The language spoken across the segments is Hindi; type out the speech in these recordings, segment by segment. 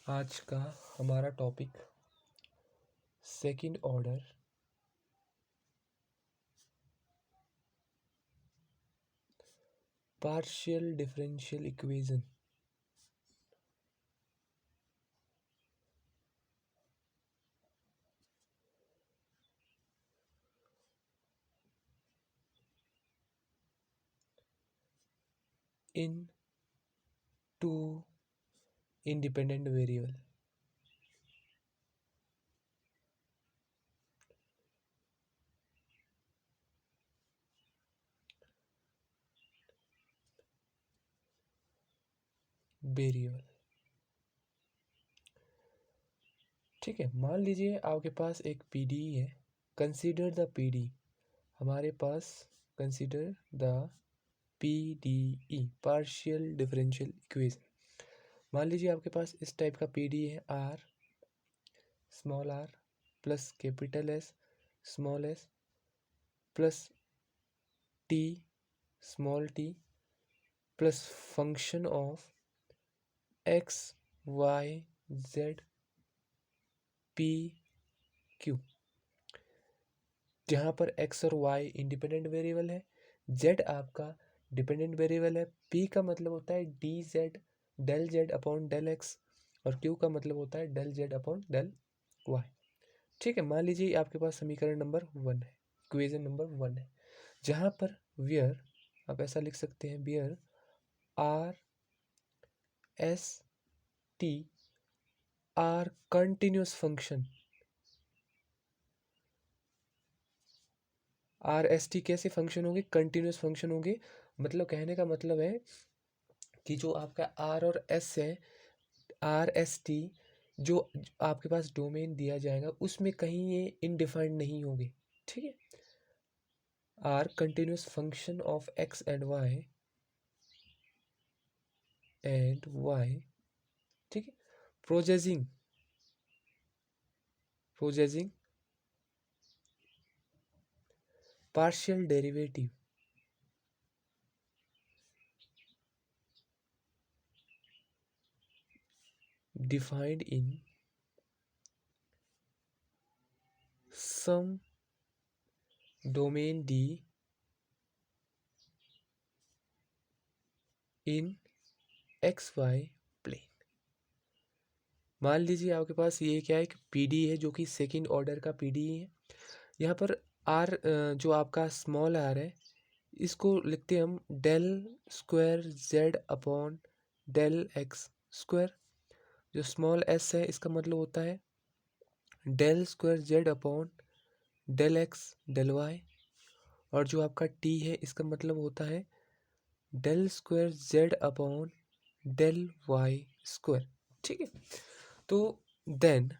आज का हमारा topic second order partial differential equation in two independent variable. Variable ठीक है। मान लीजिए आपके पास एक पीडीई है। Consider the PD. हमारे पास consider the PDE partial differential equation. मान लीजिए आपके पास इस टाइप का पीडीई है। R small R plus capital S small S plus T small T plus function of X Y Z P Q, जहाँ पर एक्स और वाई इंडिपेंडेंट वेरिएबल है, जेड आपका डिपेंडेंट वेरिएबल है, पी का मतलब होता है D Z del Z upon del X और क्यू का मतलब होता है del Z upon del Y. ठीक है। मान लीजिए आपके पास समीकरण नंबर 1 है, इक्वेशन नंबर 1 है, जहाँ पर वियर आप ऐसा लिख सकते हैं, wear R S T R continuous function. R S T कैसे फंक्शन होंगे? कंटिन्यूस फंक्शन होंगे। मतलब कहने का मतलब है कि जो आपका आर और एस है, आर एस टी जो आपके पास डोमेन दिया जाएगा उसमें कहीं ये इनडिफाइंड नहीं होंगे। ठीक है। R continuous function of X and Y ठीक है। Possessing partial derivative defined in some domain D in XY plane। मान लीजिए आपके पास ये क्या है कि पीडी है, जो कि सेकंड ऑर्डर का पीडी है। यहाँ पर आर जो आपका स्मॉल आर है, इसको लिखते हैं हम del square Z upon del X square. जो स्मॉल एस है इसका मतलब होता है del square Z upon del X del Y. और जो आपका टी है इसका मतलब होता है del square Z upon del Y square. ठीक है। तो देन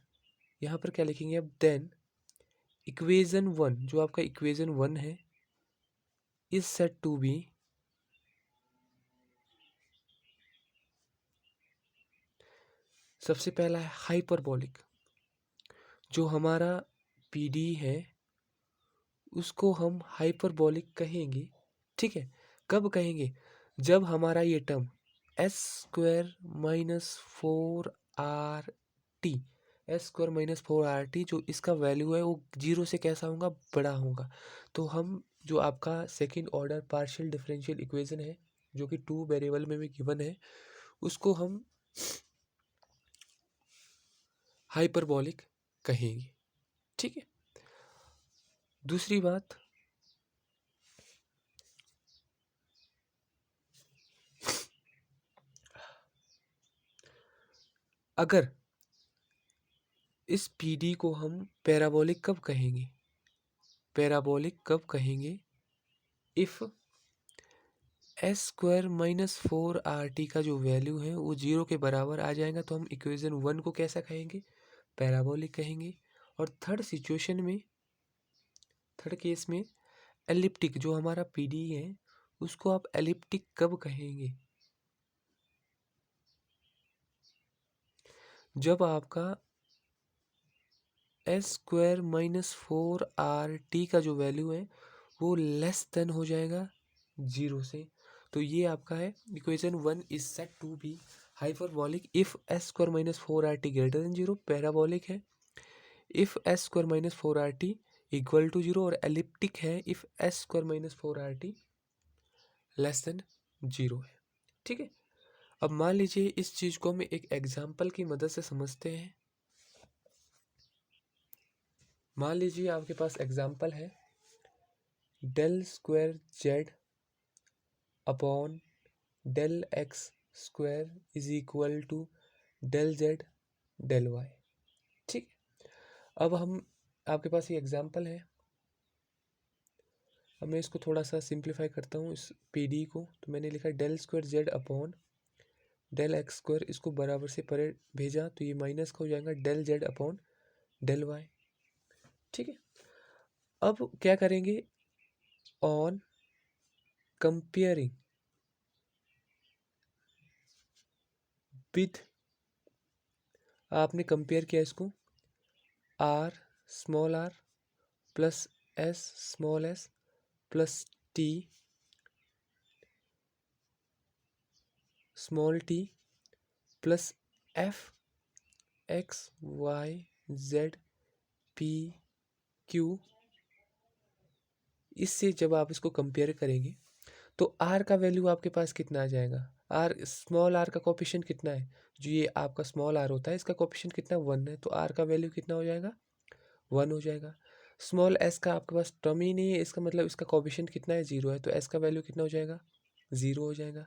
यहाँ पर क्या लिखेंगे अब? देन इक्वेशन 1, जो आपका इक्वेशन 1 है, इज सेट टू बी सबसे पहला है हाइपरबोलिक। जो हमारा पीडी है उसको हम हाइपरबोलिक कहेंगे। ठीक है। कब कहेंगे? जब हमारा ये term S square minus 4 RT, S square minus 4 RT जो इसका वैल्यू है वो जीरो से कैसा होगा? बड़ा होगा। तो हम जो आपका second order partial differential equation है, जो कि 2 वेरिएबल में भी गिवन है, उसको हम हाइपरबोलिक कहेंगे। ठीक है। दूसरी बात, अगर इस पीडी को हम पैराबोलिक कब कहेंगे? पैराबोलिक कब कहेंगे? If S square minus 4 RT का जो वैल्यू है वो जीरो के बराबर आ जाएगा, तो हम इक्वेशन 1 को कैसा कहेंगे? पैराबोलिक कहेंगे। और थर्ड केस में एलिप्टिक, जो हमारा पीडी है उसको आप एलिप्टिक कब कहेंगे? जब आपका एस स्क्वायर माइनस 4 RT का जो वैल्यू है वो लेस देन हो जाएगा जीरो से। तो ये आपका है equation 1 is set to be hyperbolic if S square minus four R T greater than zero, parabolic है if S square minus four R T equal to zero, और एलिप्टिक है if S square minus four R T less than zero है। ठीक है, अब मान लीजिए इस चीज को हम एक एग्जाम्पल की मदद से समझते हैं। मान लीजिए आपके पास एग्जाम्पल है del square Z upon del X square is equal to del Z del Y. ठीक है, अब हम आपके पास ये एग्जाम्पल है, अब मैं इसको थोड़ा सा सिंप्लीफाई करता हूँ इस पीडी को। तो मैंने लिखा del square Z upon del X square, इसको बराबर से परे भेजा तो ये माइनस का हो जाएगा del Z upon del Y. ठीक है, अब क्या करेंगे, ऑन कंपेयरिंग विथ, आपने कंपेयर किया इसको R small R plus S small S plus T small T plus F X Y Z P Q. इससे जब आप इसको कंपेयर करेंगे तो आर का वैल्यू आपके पास कितना आ जाएगा, आर स्मॉल आर का कोफिशिएंट कितना है, जो ये आपका स्मॉल आर होता है इसका कोफिशिएंट कितना 1 है, तो आर का वैल्यू कितना हो जाएगा 1 हो जाएगा। स्मॉल एस का आपके पास टर्म ही नहीं है, इसका मतलब इसका कोफिशिएंट कितना है 0 है, तो एस का वैल्यू कितना हो जाएगा 0 हो जाएगा।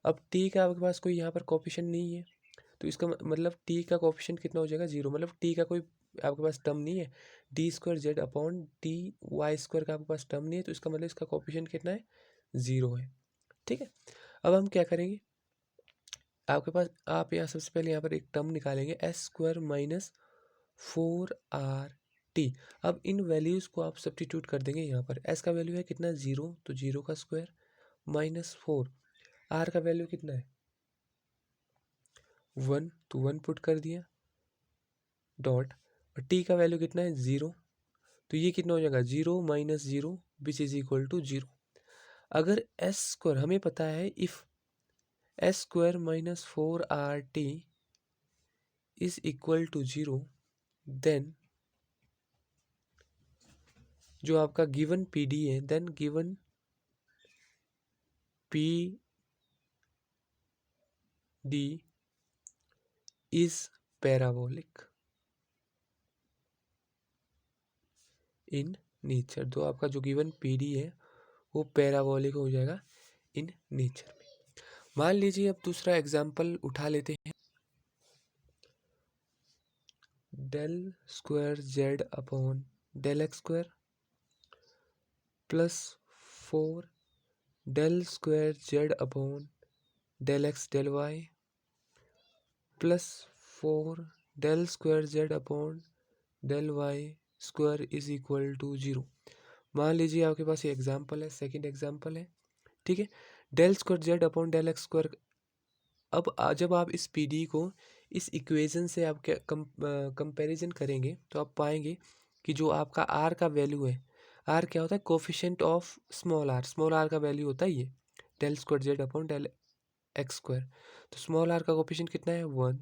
अब टी का आपके पास कोई यहाँ पर कोफिशिएंट नहीं है, तो इसका मतलब टी का कोफिशिएंट कितना हो जाएगा 0, मतलब टी का कोई आपके पास टर्म नहीं है। D square Z upon T Y square का आपके पास टर्म नहीं है, तो इसका मतलब इसका कोफिशिएंट कितना है 0 है। ठीक है, अब हम क्या करेंगे, आपके पास आप यहाँ सबसे पहले यहाँ पर एक टर्म निकालेंगे S square minus four R T. अब इन वैल्यूज़ को आप सब्स्टिट्यूट कर देंगे, यहाँ पर एस का वैल्यू है कितना 0, तो 0 का स्क्वायर माइनस फोर, आर का वैल्यू कितना है 1, तो 1 पुट कर दिया डॉट, और टी का वैल्यू कितना है 0, तो ये कितना हो जाएगा 0 minus 0 which is equal to 0। अगर एस स्क्वायर हमें पता है if S square minus four R T is equal to 0, then जो आपका गिवन पीडी है, then given P D is parabolic in nature. जो आपका जो गिवन पीडी है वो पैराबोलिक हो जाएगा इन नेचर में। मान लीजिए अब दूसरा एग्जांपल उठा लेते हैं, del square Z upon del X square plus four del square Z upon del X del Y plus four del square Z upon del Y square is equal to 0। मान लीजिए आपके पास ये एग्जाम्पल है, सेकंड एग्जाम्पल है। ठीक है, del square Z upon del X square. अब जब आप इस पीडी को इस इक्वेशन से आप क्या कंपैरिजन करेंगे तो आप पाएंगे कि जो आपका आर का वैल्यू है, आर क्या होता है कोफिशिएंट ऑफ स्मॉल आर का वैल्यू होता है ये del square Z upon del X square. तो स्मॉल आर का कोफिशिएंट कितना है 1,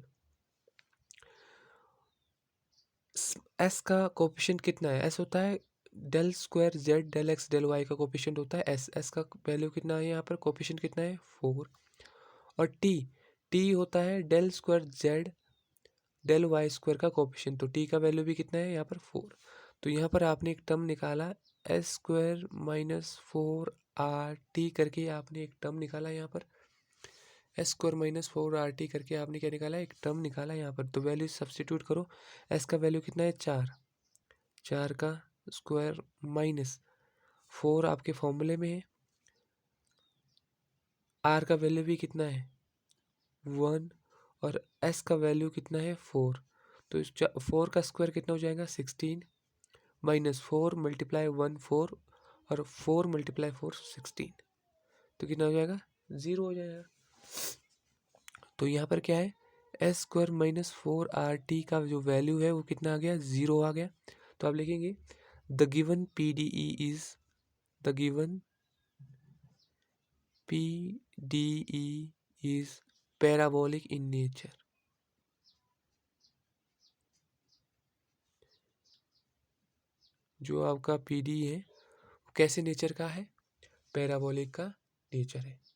एस का कोफिशिएंट कितना है, एस होता है del square Z del X del Y का कोफिशिएंट होता है एस, एस का वैल्यू कितना है यहाँ पर कोफिशिएंट कितना है 4। और टी, टी होता है del square Z del Y square का कोफिशिएंट, तो टी का वैल्यू भी कितना है यहाँ पर 4। तो यहाँ पर आपने एक टर्म निकाला S square minus four R T करके आपने एक टर्म निकाला यहाँ पर, S square minus four R T करके आपने क्या निकाला एक टर्म निकाला यहाँ पर। तो वैल्यू सब्स्टिट्यूट करो, एस का वैल्यू कितना है 4, 4 का स्क्वायर माइनस फोर आपके फॉर्मूले में है, आर का वैल्यू भी कितना है 1, और एस का वैल्यू कितना है 4। तो इस 4 का स्क्वायर कितना हो जाएगा 16 माइनस 4 मल्टीप्लाई 1 4, और 4 मल्टीप्लाई 4 16, तो कितना हो जाएगा 0 हो जाएगा। तो यहाँ पर क्या है S square minus four R T का जो वैल्यू है वो कितना आ गया 0 आ गया। तो आप लिखेंगे the given P D E is, the given P D E is parabolic in nature. जो आपका पीडी है वो कैसे नेचर का है? पैराबोलिक का नेचर है।